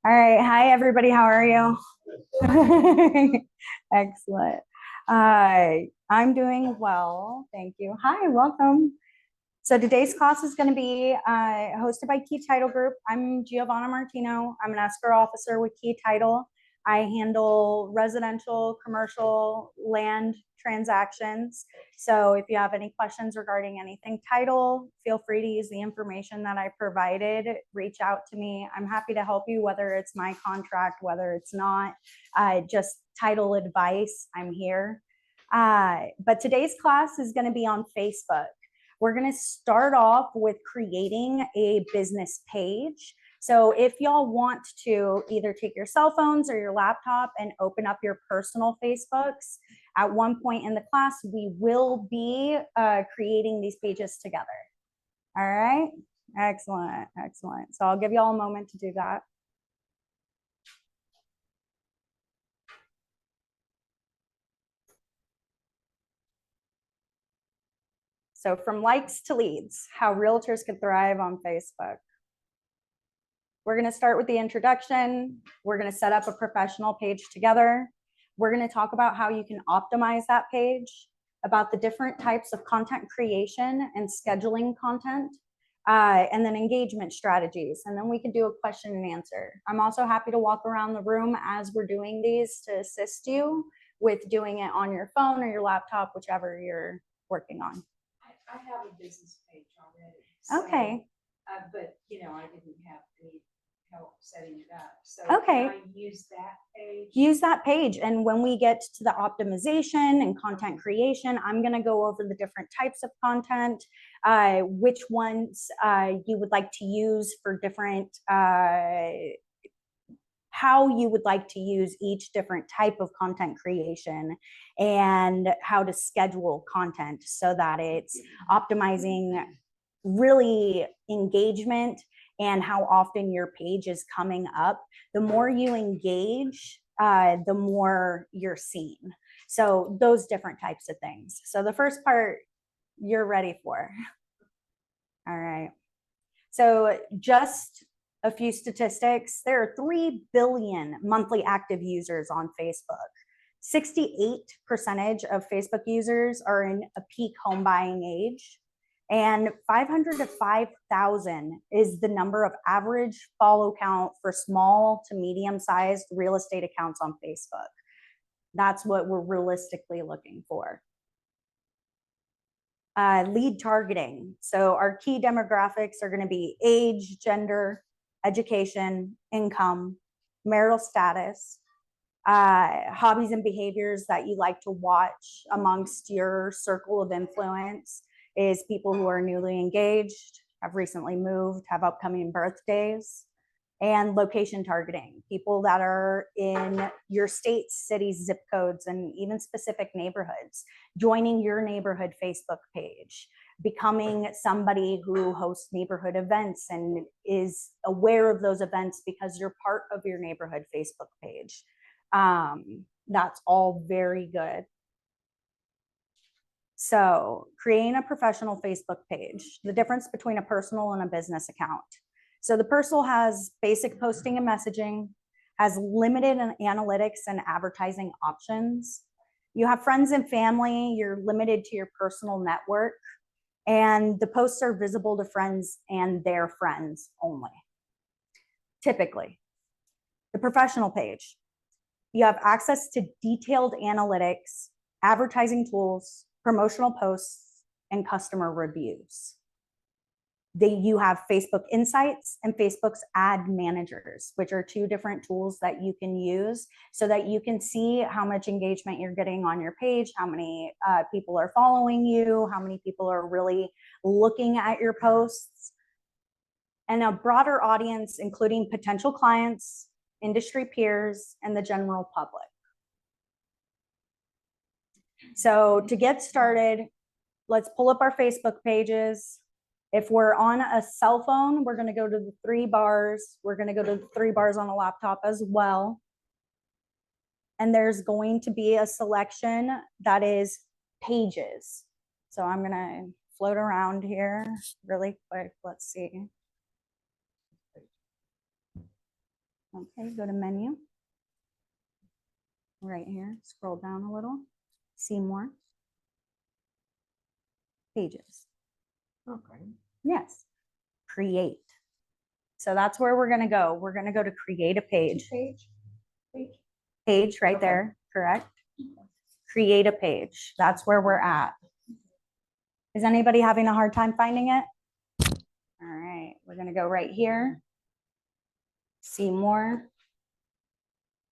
All right. Hi, everybody. How are you? Excellent. I'm doing well. Thank you. Hi, welcome. So today's class is going to be hosted by Key Title Group. I'm Giovanna Martino. I'm an escrow officer with Key Title. I handle residential, commercial, land transactions. So if you have any questions regarding anything title, feel free to use the information that I provided. Reach out to me. I'm happy to help you, whether it's my contract, whether it's not, just title advice. I'm here. But today's class is going to be on Facebook. We're going to start off with creating a business page. So if y'all want to either take your cell phones or your laptop and open up your personal Facebooks, at one point in the class, we will be creating these pages together. All right. Excellent. Excellent. So I'll give y'all a moment to do that. So from likes to leads, how realtors can thrive on Facebook. We're going to start with the introduction. We're going to set up a professional page together. We're going to talk about how you can optimize that page, about the different types of content creation and scheduling content, and then engagement strategies. And then we can do a question and answer. I'm also happy to walk around the room as we're doing these to assist you with doing it on your phone or your laptop, whichever you're working on. I have a business page already. So, okay. But I didn't have any help setting it up. So okay. can I use that page? Use that page. And when we get to the optimization and content creation, I'm going to go over the different types of content, which ones you would like to use for different, how you would like to use each different type of content creation, and how to schedule content so that it's optimizing really engagement and how often your page is coming up. The more you engage, the more you're seen. So those different types of things. So the first part you're ready for. All right. So just a few statistics. There are 3 billion monthly active users on Facebook. 68% of Facebook users are in a peak home buying age. And 500 to 5,000 is the number of average follow count for small to medium sized real estate accounts on Facebook. That's what we're realistically looking for. Lead targeting. So our key demographics are going to be age, gender, education, income, marital status, hobbies and behaviors that you like to watch amongst your circle of influence is people who are newly engaged, have recently moved, have upcoming birthdays, and location targeting, people that are in your state, cities, zip codes, and even specific neighborhoods, joining your neighborhood Facebook page, becoming somebody who hosts neighborhood events and is aware of those events because you're part of your neighborhood Facebook page. That's all very good. So creating a professional Facebook page, the difference between a personal and a business account. So the personal has basic posting and messaging, has limited analytics and advertising options. You have friends and family, you're limited to your personal network, and the posts are visible to friends and their friends only, typically. The professional page, you have access to detailed analytics, advertising tools, promotional posts, and customer reviews. You have Facebook Insights and Facebook's Ad Managers, which are 2 different tools that you can use so that you can see how much engagement you're getting on your page, how many people are following you, how many people are really looking at your posts, and a broader audience, including potential clients, industry peers, and the general public. So to get started, let's pull up our Facebook pages. If we're on a cell phone, we're going to go to the 3 bars. We're going to go to the 3 bars on a laptop as well. And there's going to be a selection that is pages. So I'm going to float around here really quick. Let's see. Okay, go to menu. Right here, scroll down a little, see more. Pages. Okay. Yes, create. So that's where we're gonna go. We're gonna go to create a page. Page right there, correct? Create a page. That's where we're at. Is anybody having a hard time finding it? All right, we're gonna go right here. See more.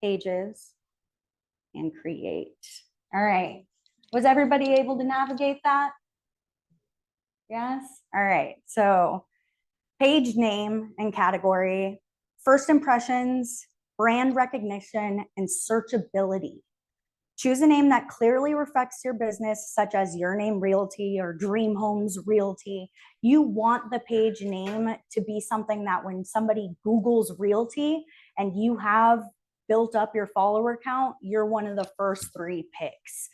Pages. And create. All right. Was everybody able to navigate that? Yes? All right. So page name and category, first impressions, brand recognition, and searchability. Choose a name that clearly reflects your business, such as Your Name Realty or Dream Homes Realty. You want the page name to be something that when somebody Googles realty and you have built up your follower count, you're one of the first 3 picks.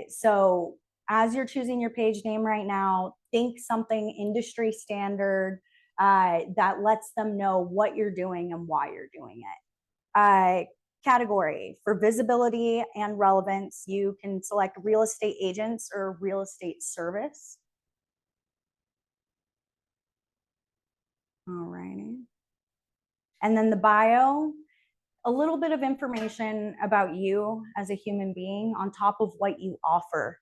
So as you're choosing your page name right now, think something industry standard that lets them know what you're doing and why you're doing it. Category for visibility and relevance, you can select real estate agents or real estate service. All righty. And then the bio, a little bit of information about you as a human being on top of what you offer.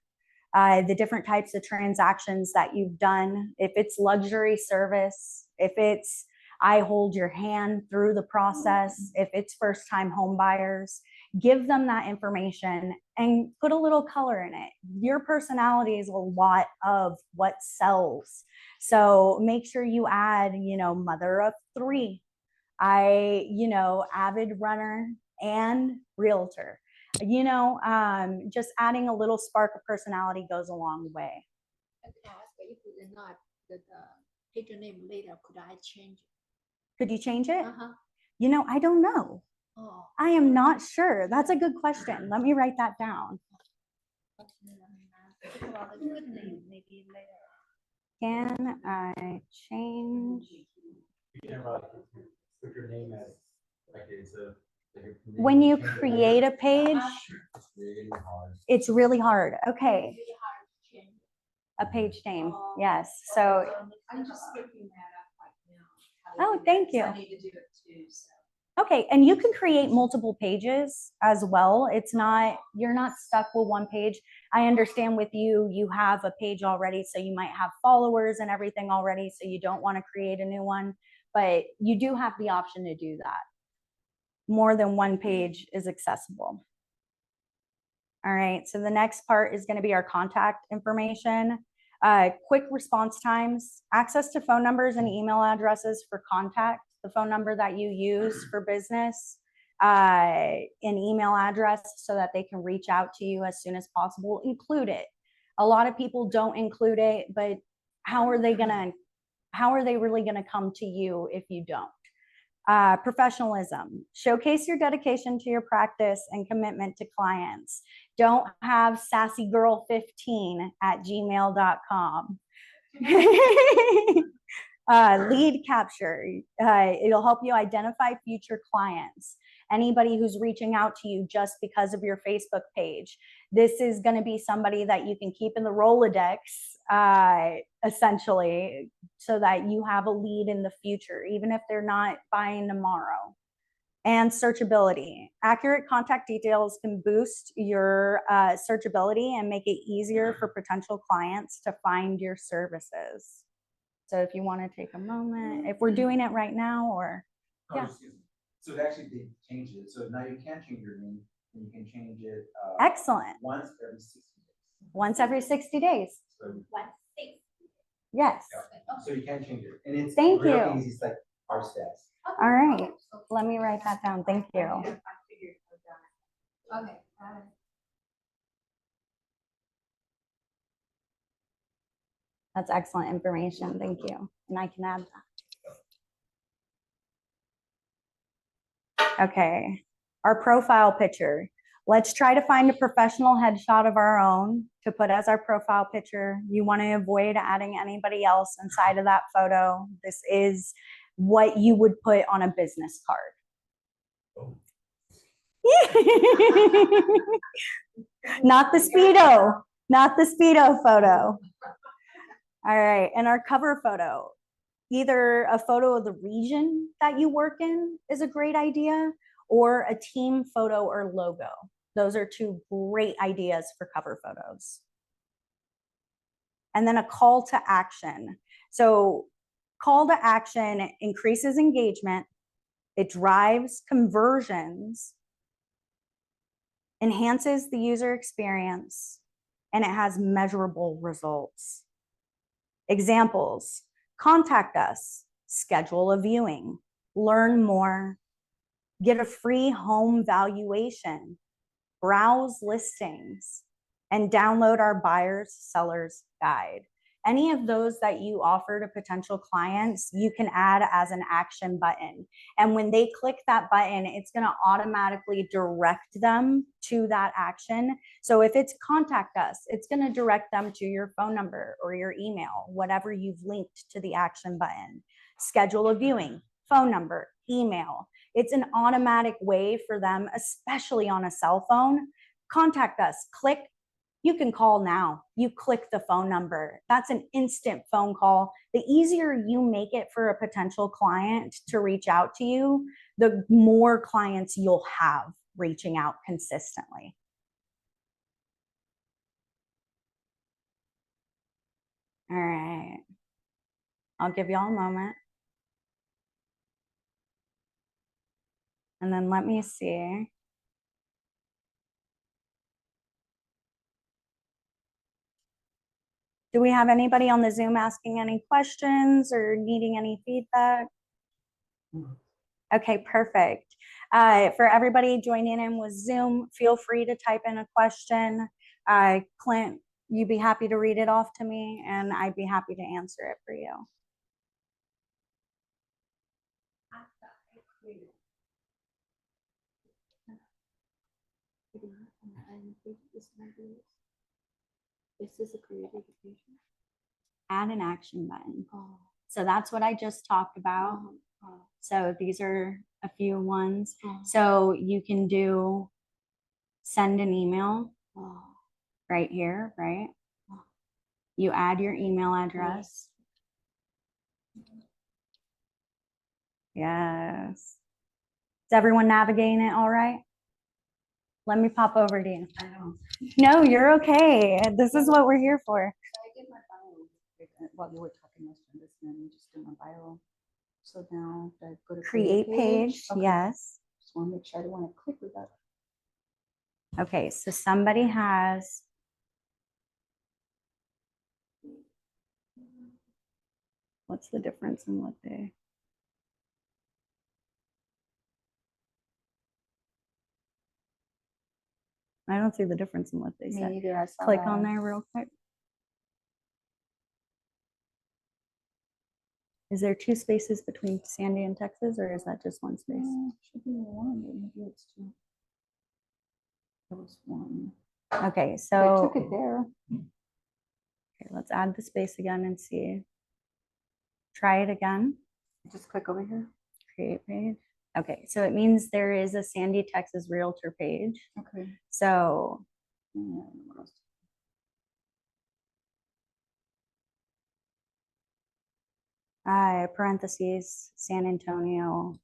The different types of transactions that you've done, if it's luxury service, if it's I hold your hand through the process, if it's first time home buyers, give them that information and put a little color in it. Your personality is a lot of what sells. So make sure you add, mother of 3, avid runner and realtor. Just adding a little spark of personality goes a long way. I could ask if it's not the page name later, could I change it? Could you change it? Uh-huh. I don't know. Oh. I am not sure. That's a good question. Let me write that down. Think about the good name maybe later. Can I change? You can put your name as like it's a. When you create a page, It's really hard. it's really hard. Okay, Really hard to change. a page name. Yes. So, I'm just looking that up right now. Oh, thank you. I need to do it too, so. okay, and you can create multiple pages as well. You're not stuck with one page. I understand with you, you have a page already, so you might have followers and everything already, so you don't want to create a new one, but you do have the option to do that. More than one page is accessible. All right, so the next part is going to be our contact information. Quick response times, access to phone numbers and email addresses for contact, the phone number that you use for business, an email address so that they can reach out to you as soon as possible. Include it. A lot of people don't include it, but how are they really gonna come to you if you don't? Professionalism. Showcase your dedication to your practice and commitment to clients. Don't have sassygirl15@gmail.com. Lead capture. It'll help you identify future clients. Anybody who's reaching out to you just because of your Facebook page. This is going to be somebody that you can keep in the Rolodex, essentially, so that you have a lead in the future, even if they're not buying tomorrow. And searchability. Accurate contact details can boost your searchability and make it easier for potential clients to find your services. So if you want to take a moment, if we're doing it right now, or yeah. So actually they changed it. So now you can change your name and you can change it. Excellent. Once every 60 days. Once every 60 days. So, 1-6. Yes. so you can change it. And it's Thank real you. easy. It's like our stats. All right. Let me write that down. Thank you. I figured I've done it. Okay. That's excellent information. Thank you. And I can add that. Okay. Our profile picture. Let's try to find a professional headshot of our own to put as our profile picture. You want to avoid adding anybody else inside of that photo. This is what you would put on a business card. Not the Speedo, not the Speedo photo. All right, and our cover photo, either a photo of the region that you work in is a great idea, or a team photo or logo. Those are two great ideas for cover photos. And then a call to action. So call to action increases engagement, it drives conversions, enhances the user experience, and it has measurable results. Examples: contact us, schedule a viewing, learn more, get a free home valuation, browse listings, and download our buyer's seller's guide. Any of those that you offer to potential clients, you can add as an action button. And when they click that button, it's going to automatically direct them to that action. So if it's contact us, it's going to direct them to your phone number or your email, whatever you've linked to the action button. Schedule a viewing, phone number, email. It's an automatic way for them, especially on a cell phone. Contact us, click. You can call now. You click the phone number. That's an instant phone call. The easier you make it for a potential client to reach out to you, the more clients you'll have reaching out consistently. All right. I'll give y'all a moment. And then let me see. Do we have anybody on the Zoom asking any questions or needing any feedback? Okay, perfect. For everybody joining in with Zoom, feel free to type in a question. Clint, you'd be happy to read it off to me, and I'd be happy to answer it for you. Is this a creative page? Add an action button. Oh, So that's what I just talked about. oh, So these are a few ones. oh, So you can do send an email oh. right here, right? You add your email address. Yes. Is everyone navigating it all right? Let me pop over to you. I know. No, you're okay. This is what we're here for. I did my bio while you were talking this and just do my bio. So now I go to Create page, Okay. yes. Just want to make sure I don't want to click with that. Okay, so somebody has, what's the difference in what they, I don't see the difference in what they Me said. neither. I saw Click that. on there real quick. Is there 2 spaces between Sandy and Texas, or is that just 1 space? Should be one, but maybe it's two. There was one. Okay, They so took it there. okay, let's add the space again and see. Try it again. Just click over here. Create page. Okay, so it means there is a Sandy, Texas Realtor page. Okay. So Yeah, parentheses, San Antonio,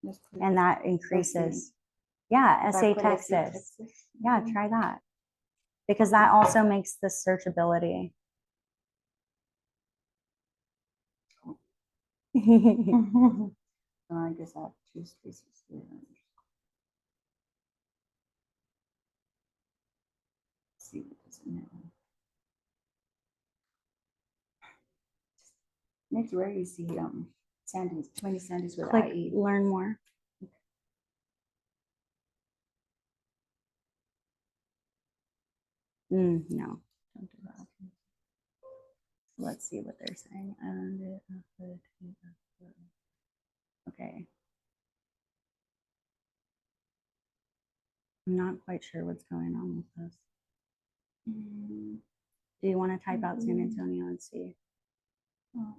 just click. and that increases. Yeah, If I SA put Texas. Yeah, try that. Because that also makes the searchability. I guess I have 2 spaces here. Let's see what this is now. Makes it very easy. Sandy's, too many Sandys with Click IE. learn more. No, don't do that. Let's see what they're saying. Okay. I'm not quite sure what's going on with this. Do you want to type out San Antonio and see? Oh,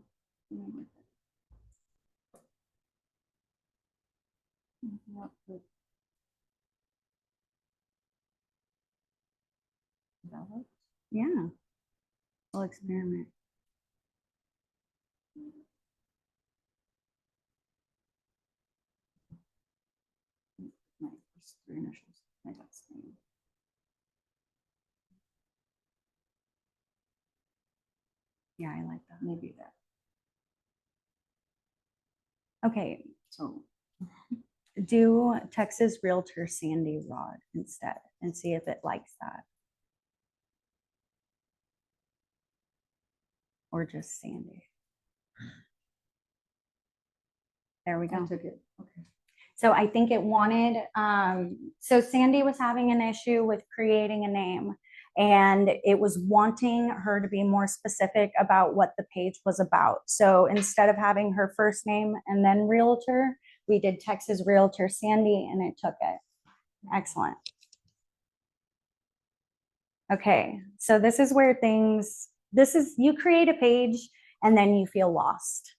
Yeah, but- That works. Yeah. We'll experiment. My first three initials, my last name. Yeah, I like that. Maybe that, Okay, so. do Texas Realtor Sandy Rod instead and see if it likes that. Or just Sandy. There we I go. took it, okay. So I think it wanted, so Sandy was having an issue with creating a name, and it was wanting her to be more specific about what the page was about. So instead of having her first name and then Realtor, we did Texas Realtor Sandy, and it took it. Excellent. Okay, so this is where you create a page and then you feel lost.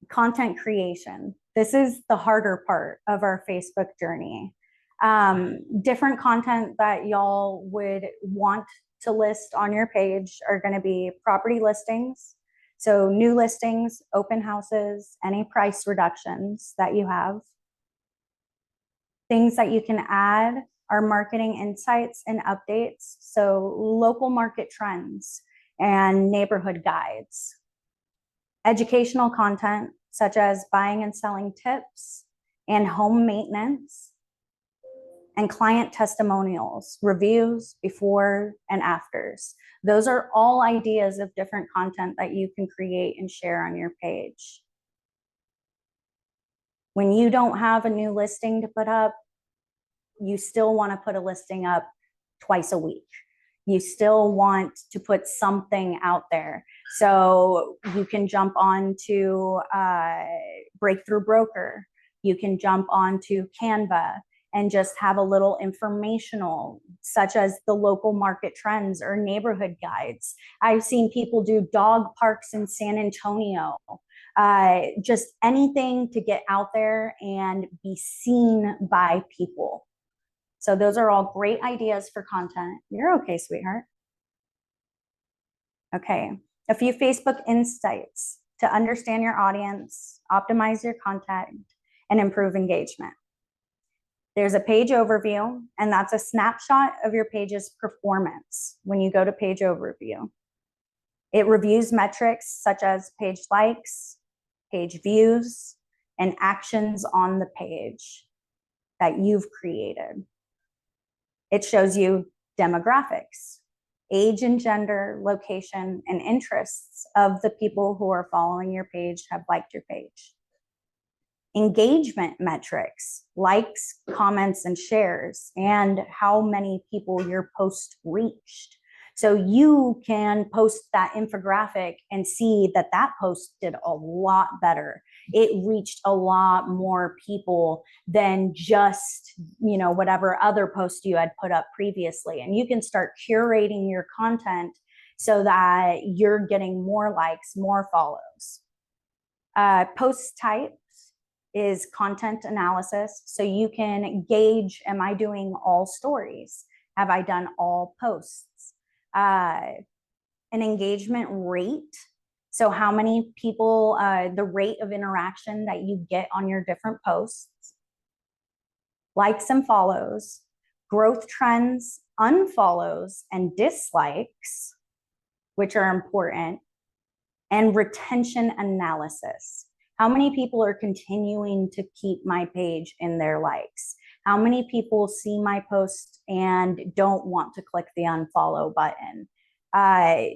Content creation. This is the harder part of our Facebook journey. Different content that y'all would want to list on your page are going to be property listings. So new listings, open houses, any price reductions that you have. Things that you can add are marketing insights and updates. So local market trends and neighborhood guides. Educational content such as buying and selling tips and home maintenance, and client testimonials, reviews before and afters. Those are all ideas of different content that you can create and share on your page. When you don't have a new listing to put up, you still want to put a listing up twice a week. You still want to put something out there. So you can jump on to Breakthrough Broker. You can jump onto Canva and just have a little informational, such as the local market trends or neighborhood guides. I've seen people do dog parks in San Antonio. Just anything to get out there and be seen by people. So those are all great ideas for content. You're okay, sweetheart. Okay, a few Facebook insights to understand your audience, optimize your content, and improve engagement. There's a page overview, and that's a snapshot of your page's performance when you go to page overview. It reviews metrics such as page likes, page views, and actions on the page that you've created. It shows you demographics, age and gender, location, and interests of the people who are following your page, have liked your page. Engagement metrics, likes, comments, and shares, and how many people your post reached. So you can post that infographic and see that that post did a lot better. It reached a lot more people than just, whatever other post you had put up previously. And you can start curating your content so that you're getting more likes, more follows. Post types is content analysis. So you can gauge, am I doing all stories? Have I done all posts? An engagement rate. So how many people, the rate of interaction that you get on your different posts. Likes and follows, growth trends, unfollows, and dislikes, which are important, and retention analysis. How many people are continuing to keep my page in their likes? How many people see my post and don't want to click the unfollow button?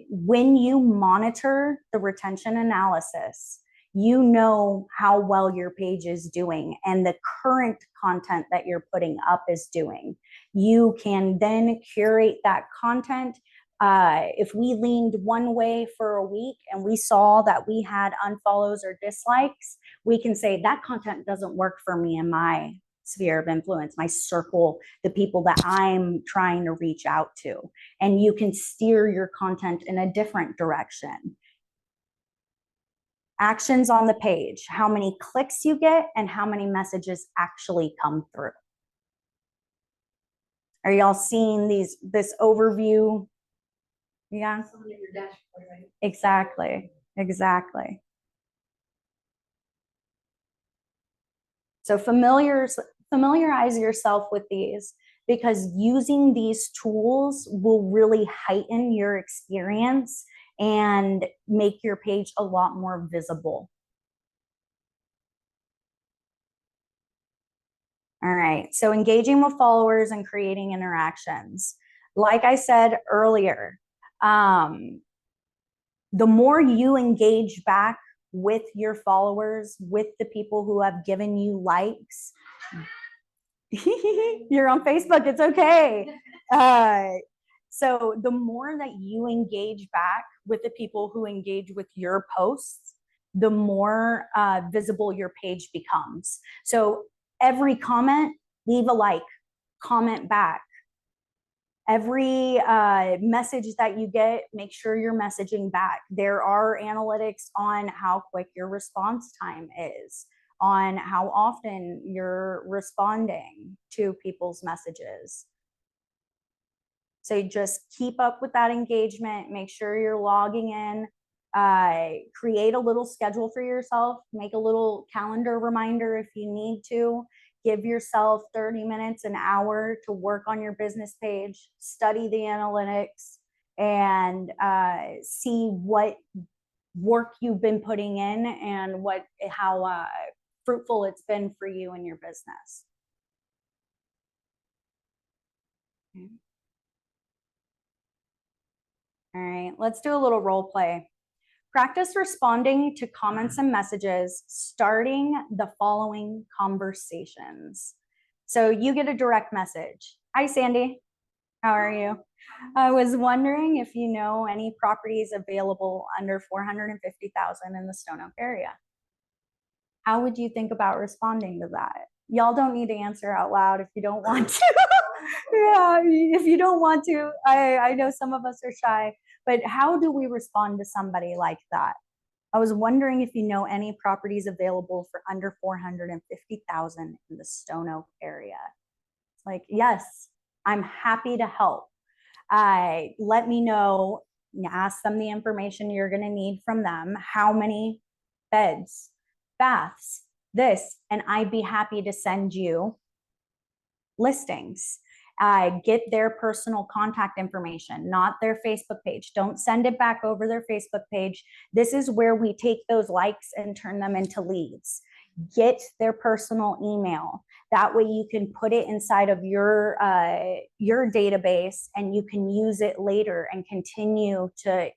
When you monitor the retention analysis, you know how well your page is doing and the current content that you're putting up is doing. You can then curate that content. If we leaned one way for a week and we saw that we had unfollows or dislikes, we can say that content doesn't work for me in my sphere of influence, my circle, the people that I'm trying to reach out to. And you can steer your content in a different direction. Actions on the page, how many clicks you get and how many messages actually come through. Are y'all seeing this overview? Yeah, Something in your dashboard, right? exactly, exactly. So familiarize yourself with these, because using these tools will really heighten your experience and make your page a lot more visible. All right, so engaging with followers and creating interactions. Like I said earlier, the more you engage back with your followers, with the people who have given you likes, you're on Facebook, it's okay. So the more that you engage back with the people who engage with your posts, the more visible your page becomes. So every comment, leave a like, comment back. Every message that you get, make sure you're messaging back. There are analytics on how quick your response time is, on how often you're responding to people's messages. So just keep up with that engagement, make sure you're logging in, create a little schedule for yourself, make a little calendar reminder if you need to. Give yourself 30 minutes, an hour to work on your business page, study the analytics, and see what work you've been putting in and how fruitful it's been for you and your business. Okay. All right, let's do a little role play. Practice responding to comments and messages, starting the following conversations. So you get a direct message. Hi, Sandy. How are you? I was wondering if you know any properties available under 450,000 in the Stone Oak area. How would you think about responding to that? Y'all don't need to answer out loud if you don't want to. Yeah, if you don't want to, I know some of us are shy, but how do we respond to somebody like that? I was wondering if you know any properties available for under 450,000 in the Stone Oak area. It's like, yes, I'm happy to help. Let me know, ask them the information you're going to need from them, how many beds, baths, this, and I'd be happy to send you listings. Get their personal contact information, not their Facebook page. Don't send it back over their Facebook page. This is where we take those likes and turn them into leads. Get their personal email. That way you can put it inside of your database and you can use it later and continue to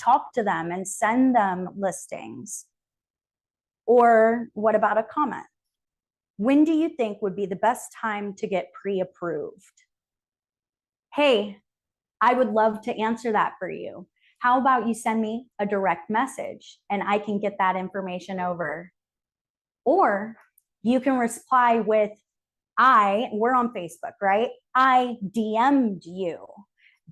talk to them and send them listings. Or what about a comment? When do you think would be the best time to get pre-approved? Hey, I would love to answer that for you. How about you send me a direct message and I can get that information over? Or you can reply with, we're on Facebook, right? I DM'd you.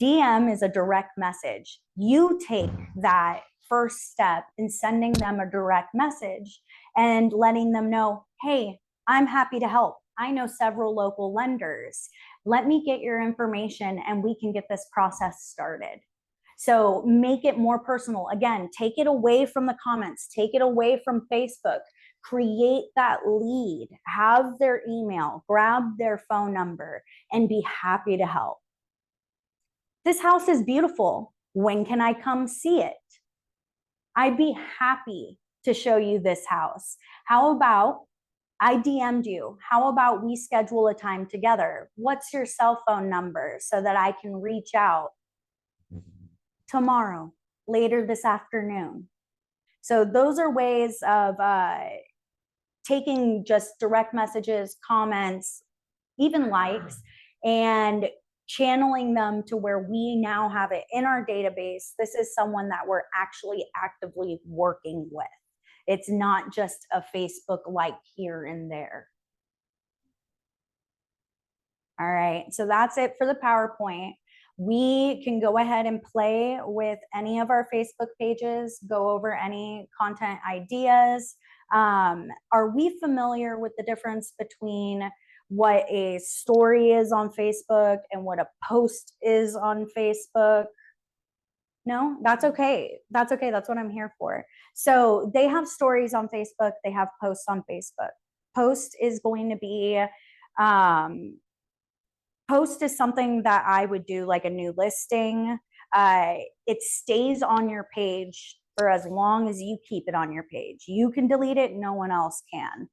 DM is a direct message. You take that first step in sending them a direct message and letting them know, hey, I'm happy to help. I know several local lenders. Let me get your information and we can get this process started. So make it more personal. Again, take it away from the comments, take it away from Facebook, create that lead, have their email, grab their phone number, and be happy to help. This house is beautiful. When can I come see it? I'd be happy to show you this house. How about I DM'd you? How about we schedule a time together? What's your cell phone number so that I can reach out tomorrow, later this afternoon? So those are ways of taking just direct messages, comments, even likes, and channeling them to where we now have it in our database. This is someone that we're actually actively working with. It's not just a Facebook like here and there. All right, so that's it for the PowerPoint. We can go ahead and play with any of our Facebook pages, go over any content ideas. Are we familiar with the difference between what a story is on Facebook and what a post is on Facebook? No, that's okay. That's okay. That's what I'm here for. So they have stories on Facebook, they have posts on Facebook. Post is going to be, post is something that I would do like a new listing. It stays on your page for as long as you keep it on your page. You can delete it, no one else can.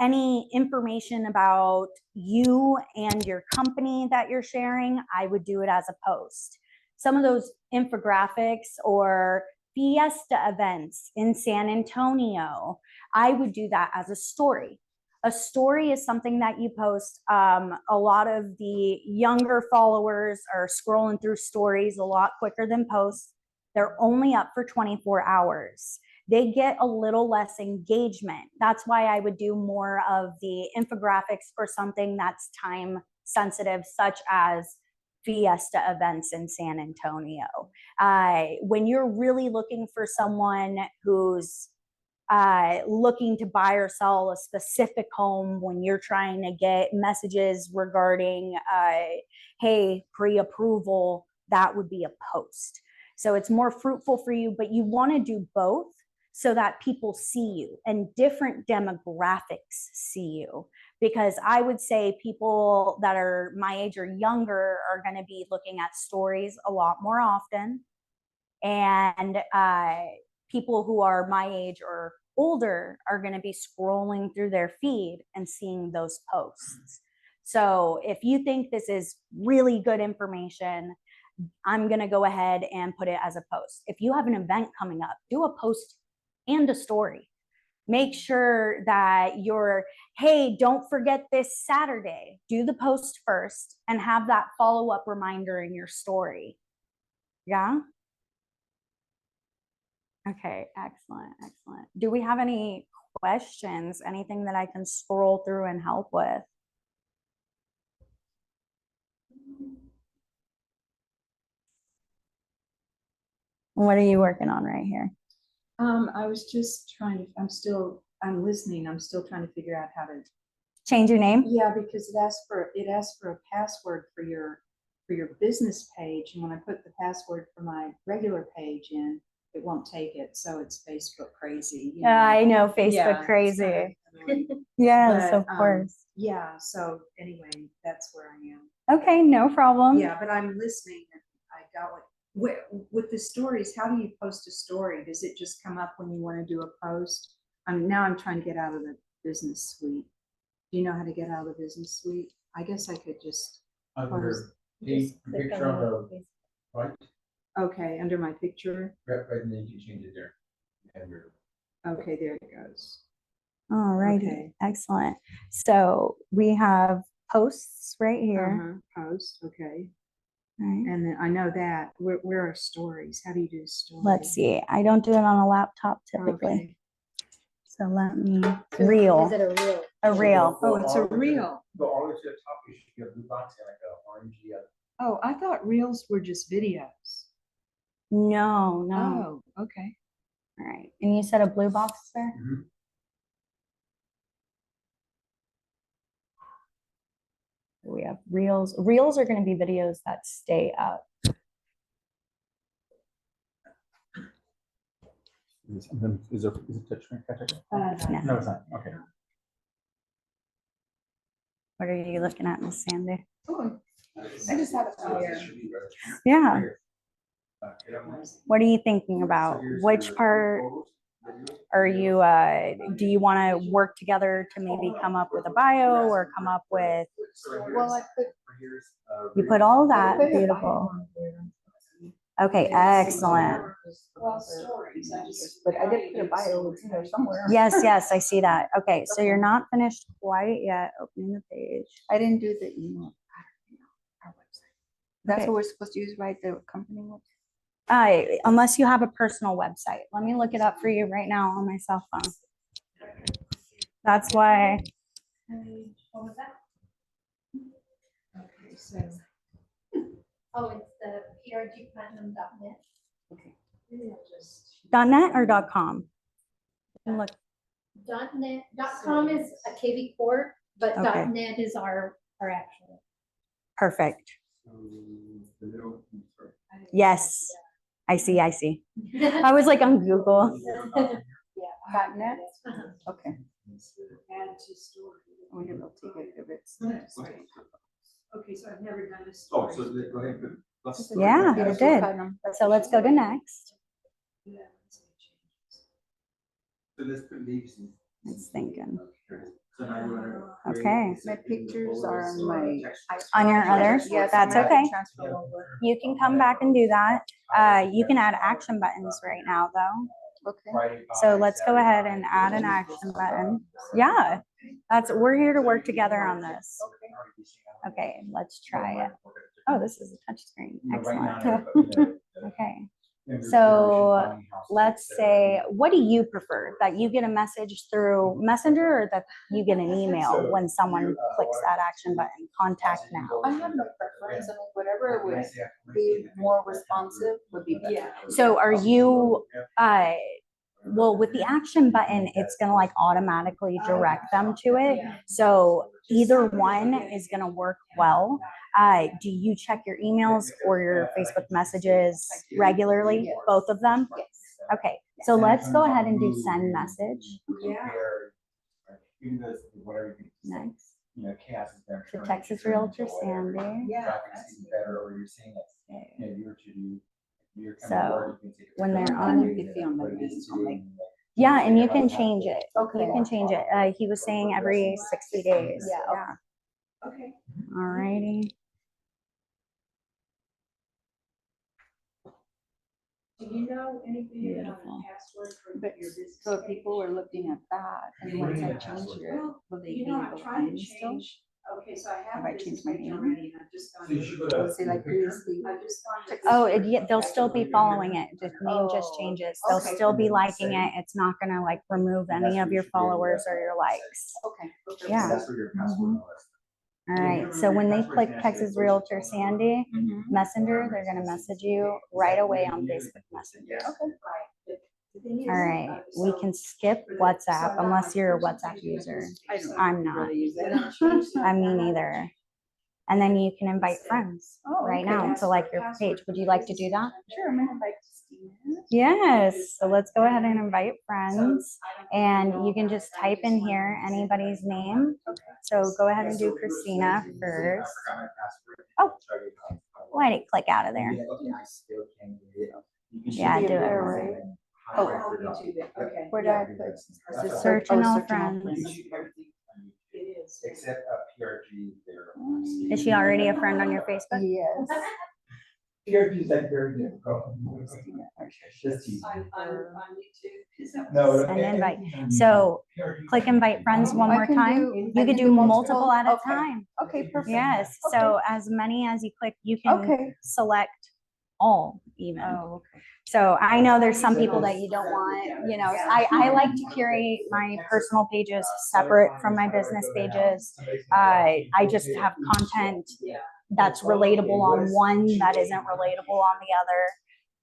Any information about you and your company that you're sharing, I would do it as a post. Some of those infographics or fiesta events in San Antonio, I would do that as a story. A story is something that you post. A lot of the younger followers are scrolling through stories a lot quicker than posts. They're only up for 24 hours. They get a little less engagement. That's why I would do more of the infographics for something that's time sensitive, such as fiesta events in San Antonio. When you're really looking for someone who's looking to buy or sell a specific home, when you're trying to get messages regarding, hey, pre-approval, that would be a post. So it's more fruitful for you, but you want to do both so that people see you and different demographics see you. Because I would say people that are my age or younger are going to be looking at stories a lot more often. And people who are my age or older are going to be scrolling through their feed and seeing those posts. So if you think this is really good information, I'm going to go ahead and put it as a post. If you have an event coming up, do a post and a story. Make sure that you're, hey, don't forget this Saturday. Do the post first and have that follow-up reminder in your story. Yeah? Okay, excellent, excellent. Do we have any questions? Anything that I can scroll through and help with? What are you working on right here? I was just trying to, I'm listening. I'm still trying to figure out how to, Change your name? yeah, because it asks for a password for your business page. And when I put the password for my regular page in, it won't take it. So it's Facebook crazy. You know? I know, Facebook Yeah, it's crazy. kind of annoying. Yes, But, of course. Yeah, so anyway, that's where I am. Okay, no problem. Yeah, but I'm listening and I got what, with the stories, how do you post a story? Does it just come up when you want to do a post? Now I'm trying to get out of the business suite. Do you know how to get out of the business suite? I guess I could just, Under the picture on the right, okay, under my picture. right, and then you can change it there. You have your- Okay, there it goes. All righty, Okay. excellent. So we have posts right here. Post, okay. All right. And then I know that. Where are stories? How do you do stories? Let's see. I don't do it on a laptop typically. Okay. So let me, Is reel, it a real? a reel. Oh, it's a reel. Go all the way to the top, you should get a blue box and like a orangey. Oh, I thought reels were just videos. No, no. Oh, okay. All right. And you said a blue box there? Mhm. We have reels. Reels are going to be videos that stay up. Is it touchscreen? No. No, it's not. Okay. What are you looking at, Miss Sandy? Oh, I just have it here. Yeah. What are you thinking about? Which part are you, do you want to work together to maybe come up with a bio or come up with, Well, I put. you put all that, beautiful. Okay, excellent. Well, stories, but I did put a bio in there somewhere. Yes, yes, I see that. Okay, so you're not finished quite yet opening the page. I didn't do the email. Our website. That's Okay. what we're supposed to use, right? The company website. Unless you have a personal website. Let me look it up for you right now on my cell phone. That's why. What was that? Okay, so. Oh, it's the prgplatinum.net. Okay. Maybe I'll just. .net or .com? Look, .net, .com is a KV Corp, but Okay. .net is our actual. perfect. So the middle, sorry. Yes, I see. I was like on Google. Yeah. .net? Uh-huh. Okay. It's the- Add to story. I wonder if they'll take it if it's. What? Okay, so I've never done this. Oh, so go ahead. Let's- Yeah, Yeah, it did. So let's go to next. Yeah. So let's put leaves in. It's thinking. So now you wanna Okay. create- My pictures are on my. On your other? Yes, That's I'm gonna okay. transfer it over. You can come back and do that. You can add action buttons right now though. Okay. Friday So five, let's go ahead Saturday and five. add an action button. Yeah, we're here to work together on this. Okay, let's try it. Oh, this is a touch screen. Excellent. Okay. So let's say, what do you prefer? That you get a message through Messenger or that you get an email when someone clicks that action button, contact now? I have no preference. I mean, whatever would be more responsive would be better. Yeah. So are you, well, with the action button, it's gonna like automatically direct them to it. So either one is gonna work well. Do you check your emails or your Facebook messages regularly? Yes. Both of them? Yes. Okay, so let's go ahead and do send message Even though it's whatever you can. next. You know, chaos is better. To Texas Realtor Sandy. Yeah. Traffic is better, or you're saying that, you know, you're to do. you're So, coming to work, you can take a when picture they're of on- it, You can see on my what it is name, I'll today. Yeah, and you can change it. Okay. You can change it. He was saying every 60 days. Yeah. Okay. All righty. Do you know anything about Beautiful. a password for your business? So if people are looking at that and once I change it, will they be able to find me still? Okay, so I have. Have I changed my name? already, and I've just So you should go to- Would say like previously? I've just gone to. Oh, yeah, they'll still be following it. The name just changes. They'll Okay. still be liking it. It's not gonna like remove any of your followers or your likes. Okay. Yeah. That's where your password is. All right, so when they click Texas Realtor Sandy Mhm. Messenger, they're gonna message you right away on Facebook Messenger. All right, we can skip WhatsApp unless you're a WhatsApp user. I'm not. Really use it. I mean neither. And then you can invite friends Oh, right okay. now to like your page. Would you like to do that? Sure, I'm gonna invite Christina. Yes, so let's go ahead and invite friends. And you can just type in here anybody's name. So go ahead and do Christina first. I forgot my password. Oh. Why did it click out of there? Yeah, okay, I still can't do it. You can Yeah, shoot do it. There, right? Oh, Oh, YouTube it, okay. Where do I put? That's all. Search Oh, and all search and all friends. You can shoot everything on YouTube, It is. except PRG there. Is she already a friend on your Facebook? Yes. PRG is like very difficult. Just easy. On YouTube. Is that- No. Send invite. So click invite friends one I more can time. do- You I could can do do multiple multiple? at a Okay. time. Okay, perfect. Yes, Okay. so as many as you click, you can Okay. select all even. Oh, okay. So I know there's some people that you don't want, you know, I like to curate my personal pages separate from my business pages. I just have content that's relatable on one that isn't relatable on the other.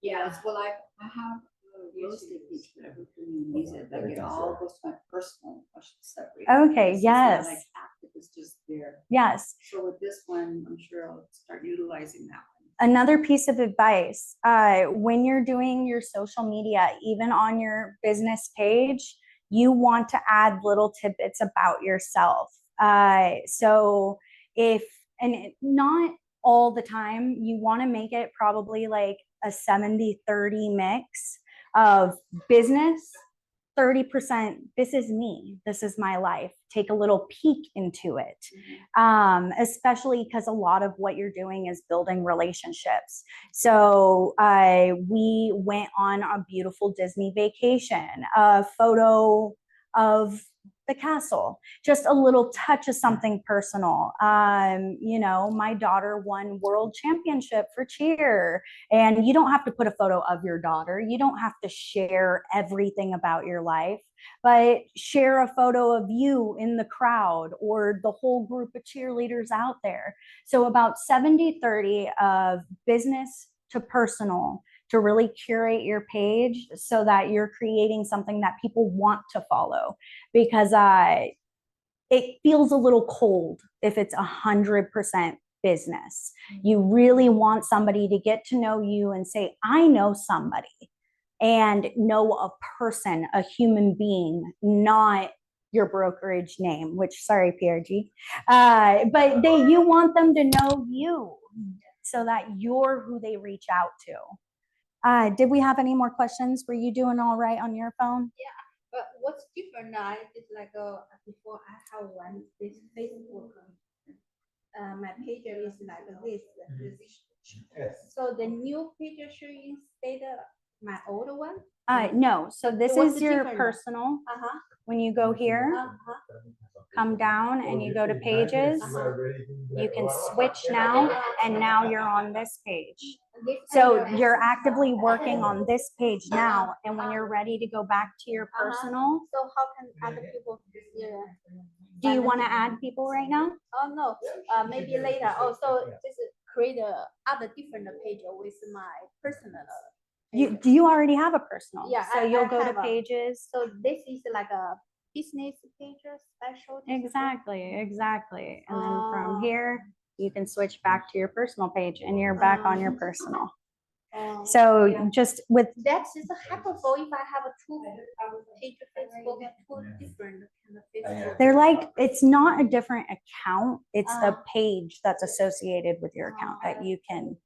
Yes, well, I have a real estate page, but I don't really use it, like it all goes to my personal, I should separate. Okay, It's not yes. like active, it's just there. Yes. So with this one, I'm sure I'll start utilizing that one. Another piece of advice, when you're doing your social media, even on your business page, you want to add little tidbits about yourself. So if, and not all the time, you want to make it probably like a 70-30 mix of business, 30%, this is me, this is my life. Take a little peek into it, especially because a lot of what you're doing is building relationships. So we went on a beautiful Disney vacation, a photo of the castle, just a little touch of something personal. You know, my daughter won world championship for cheer, and you don't have to put a photo of your daughter. You don't have to share everything about your life, but share a photo of you in the crowd or the whole group of cheerleaders out there. So about 70-30 of business to personal to really curate your page so that you're creating something that people want to follow, because it feels a little cold if it's 100% business. You really want somebody to get to know you and say, I know somebody, and know a person, a human being, not your brokerage name, which, sorry, PRG, but you want them to know you so that you're who they reach out to. Did we have any more questions? Were you doing all right on your phone? But what's different now is like before I have one this Facebook. My page is like this. Yes. So the new page should instead my old one. No. So this So what's is the your difference? personal. Uh-huh. When you go here, come down and you go to pages, you can switch now, and now you're on this page. So you're actively working on this page now, and when you're ready to go back to your personal, So how can other people? do you want to add people right now? Oh no, maybe later. Oh, so just create a other different page with my personal. Do you already have a personal? Yeah, So I you'll go to have a- pages. So this is like a business page special. Exactly. And then from Oh. here, you can switch back to your personal page, and you're back on your personal. Oh. So just with, That's just helpful if I have a two page Facebook and two different kind of Facebook. they're like, it's not a different account, it's the page that's associated with your account that you can,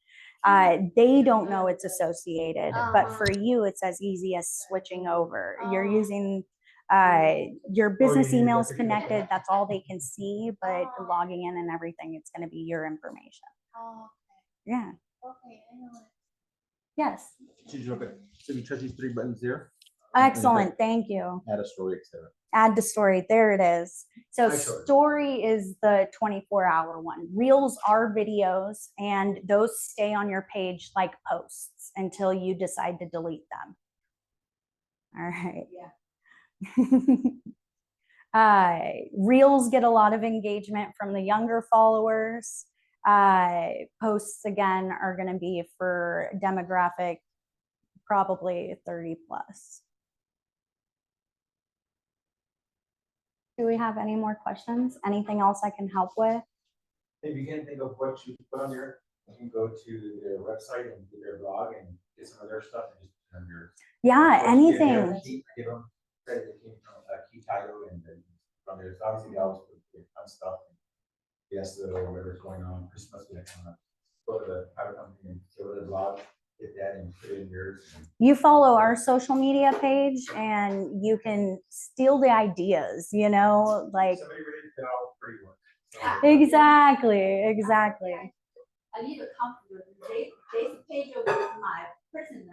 they don't know it's associated, but for you, it's as easy as switching over. You're using your business emails connected, that's all they can see, but logging in and everything, it's going to be your information. Oh, Yeah. okay, I know. Yes. So you touch these three buttons there, Excellent. Thank you. add a story, etc. Add to story. There it is. So I saw it. story is the 24-hour one. Reels are videos, and those stay on your page like posts until you decide to delete them. All right. Yeah. Reels get a lot of engagement from the younger followers. Posts, again, are going to be for demographic, probably 30 plus. Do we have any more questions? Anything else I can help with? If you can't think of what you put on there, you can go to their website and get their blog and get some of their stuff and just put on your. Yeah, anything. Give them credit that came from key title and then from there. So obviously they always put their fun stuff. Yes, or whatever's going on, Christmas, we have to go to the title company and go to the blog, get that and put it in yours. You follow our social media page and you can steal the ideas, you know, like. Somebody ready to tell pretty much. So, Exactly. I need to compliment this page with my personal,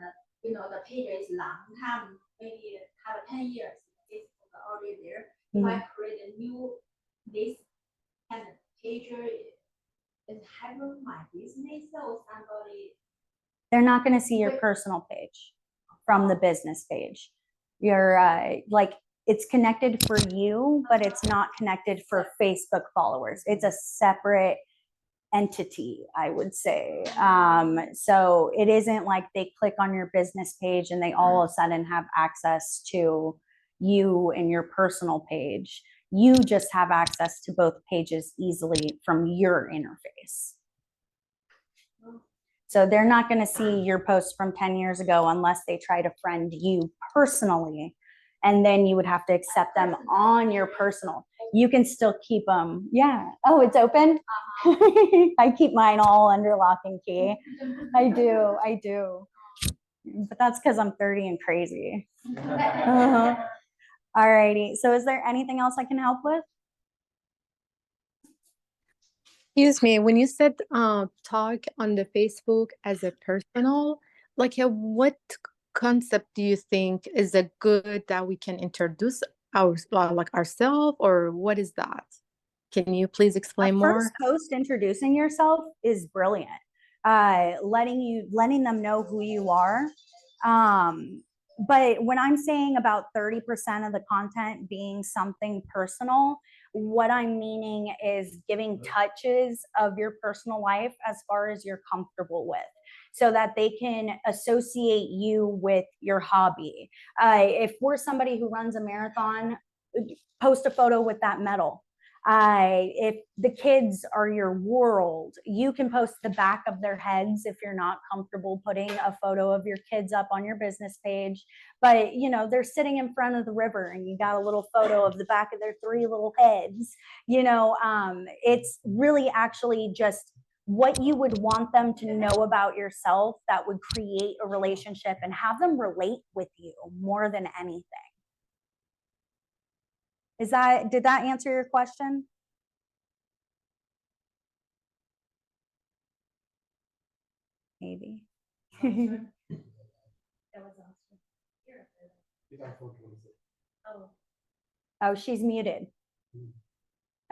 the page is long time, maybe have 10 years. Facebook already there. If I create a new this kind of page, is having my business or somebody. They're not going to see your personal page from the business page. You're like, it's connected for you, but it's not connected for Facebook followers. It's a separate entity, I would say. So it isn't like they click on your business page and they all of a sudden have access to you and your personal page. You just have access to both pages easily from your interface. So they're not going to see your post from 10 years ago unless they try to friend you personally. And then you would have to accept them on your personal. You can still keep them. Yeah. Oh, it's open? I keep mine all under lock and key. I do. But that's because I'm 30 and crazy. All righty. So is there anything else I can help with? Excuse me, when you said talk on the Facebook as a personal, like what concept do you think is a good that we can introduce like ourselves, or what is that? Can you please A explain first more? post introducing yourself is brilliant. Letting them know who you are. But when I'm saying about 30% of the content being something personal, what I'm meaning is giving touches of your personal life as far as you're comfortable with, so that they can associate you with your hobby. If we're somebody who runs a marathon, post a photo with that medal. If the kids are your world, you can post the back of their heads if you're not comfortable putting a photo of your kids up on your business page. But they're sitting in front of the river and you got a little photo of the back of their 3 little heads. It's really actually just what you would want them to know about yourself that would create a relationship and have them relate with you more than anything. Did that answer your question? Maybe. Oh, she's muted.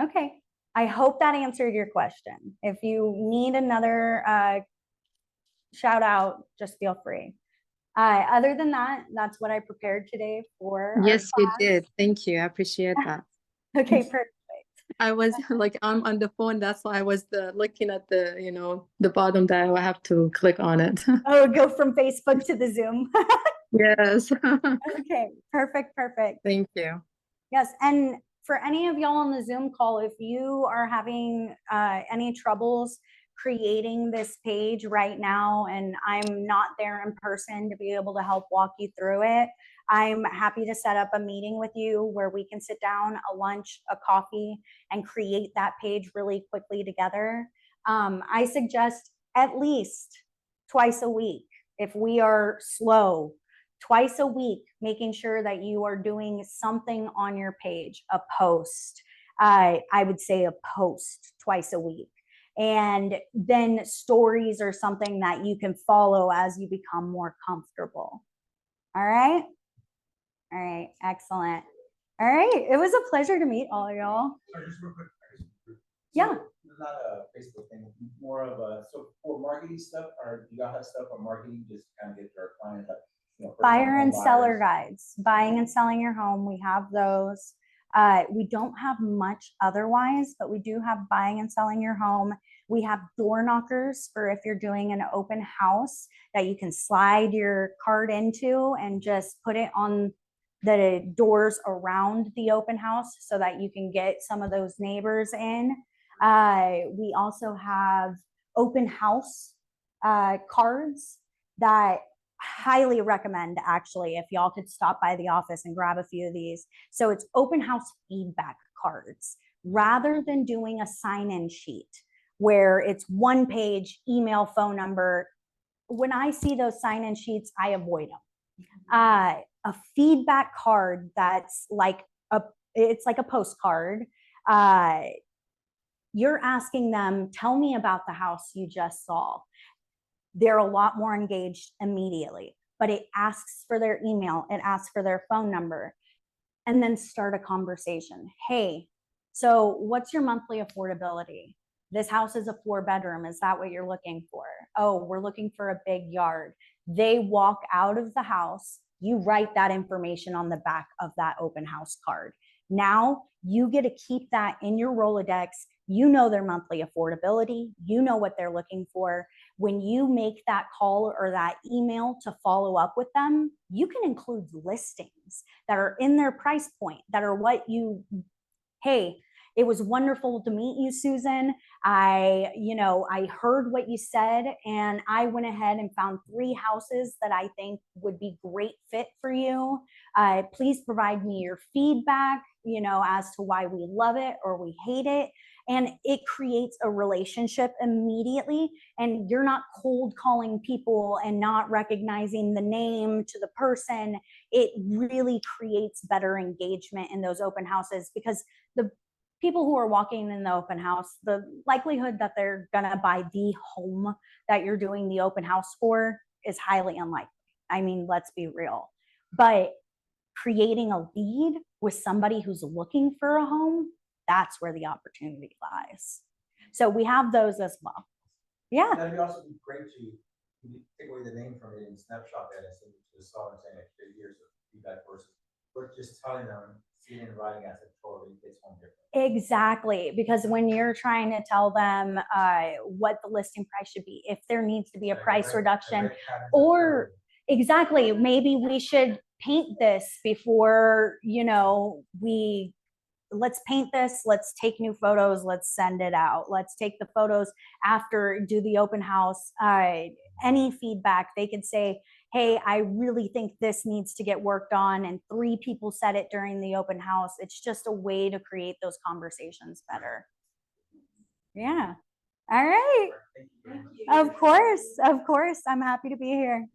Okay. I hope that answered your question. If you need another shout out, just feel free. Other than that, that's what I prepared today for our Yes, you class. did. Thank you. I appreciate that. Okay, perfect. I was like, I'm on the phone. That's why I was looking at the bottom that I have to click on it. Oh, go from Facebook to the Zoom. Yes. Okay, perfect. Thank you. Yes, and for any of y'all on the Zoom call, if you are having any troubles creating this page right now and I'm not there in person to be able to help walk you through it, I'm happy to set up a meeting with you where we can sit down, a lunch, a coffee, and create that page really quickly together. I suggest at least twice a week. If we are slow, twice a week, making sure that you are doing something on your page, a post. I would say a post twice a week. And then stories are something that you can follow as you become more comfortable. All right. All right. Excellent. All right. It was a pleasure to meet all of y'all. Sorry, just real quick. Yeah. Not a Facebook thing, more of so for marketing stuff, or do y'all have stuff on marketing, just kind of get to our clients, like, Buyer and seller guides, buying and selling your home. We have those. We don't have much otherwise, but we do have buying and selling your home. We have door knockers for if you're doing an open house that you can slide your card into and just put it on the doors around the open house so that you can get some of those neighbors in. We also have open house cards that highly recommend, actually, if y'all could stop by the office and grab a few of these. So it's open house feedback cards rather than doing a sign-in sheet where it's one page, email, phone number. When I see those sign-in sheets, I avoid them. A feedback card that's it's like a postcard. You're asking them, tell me about the house you just saw. They're a lot more engaged immediately, but it asks for their email, it asks for their phone number, and then start a conversation. Hey, so what's your monthly affordability? This house is a 4-bedroom. Is that what you're looking for? Oh, we're looking for a big yard. They walk out of the house. You write that information on the back of that open house card. Now you get to keep that in your Rolodex. You know their monthly affordability. You know what they're looking for. When you make that call or that email to follow up with them, you can include listings that are in their price point, that are hey, it was wonderful to meet you, Susan. I heard what you said, and I went ahead and found 3 houses that I think would be great fit for you. Please provide me your feedback, as to why we love it or we hate it. And it creates a relationship immediately, and you're not cold calling people and not recognizing the name to the person. It really creates better engagement in those open houses, because the people who are walking in the open house, the likelihood that they're gonna buy the home that you're doing the open house for is highly unlikely. I mean, let's be real. But creating a lead with somebody who's looking for a home, that's where the opportunity lies. So we have those as well. Yeah. That'd also be great to take away the name from it and snapshot that and send it to the seller saying that here's the feedback versus, we're just telling them, seeing it in writing as a totally gets home different. Exactly, because when you're trying to tell them what the listing price should be, if there needs to be a price reduction, or exactly, maybe we should paint this before, you know, let's paint this, let's take new photos, let's send it out. Let's take the photos after, do the open house. Any feedback, they could say, hey, I really think this needs to get worked on, and 3 people said it during the open house. It's just a way to create those conversations better. Yeah. All right. Thank you very much. Of course. I'm happy to be here.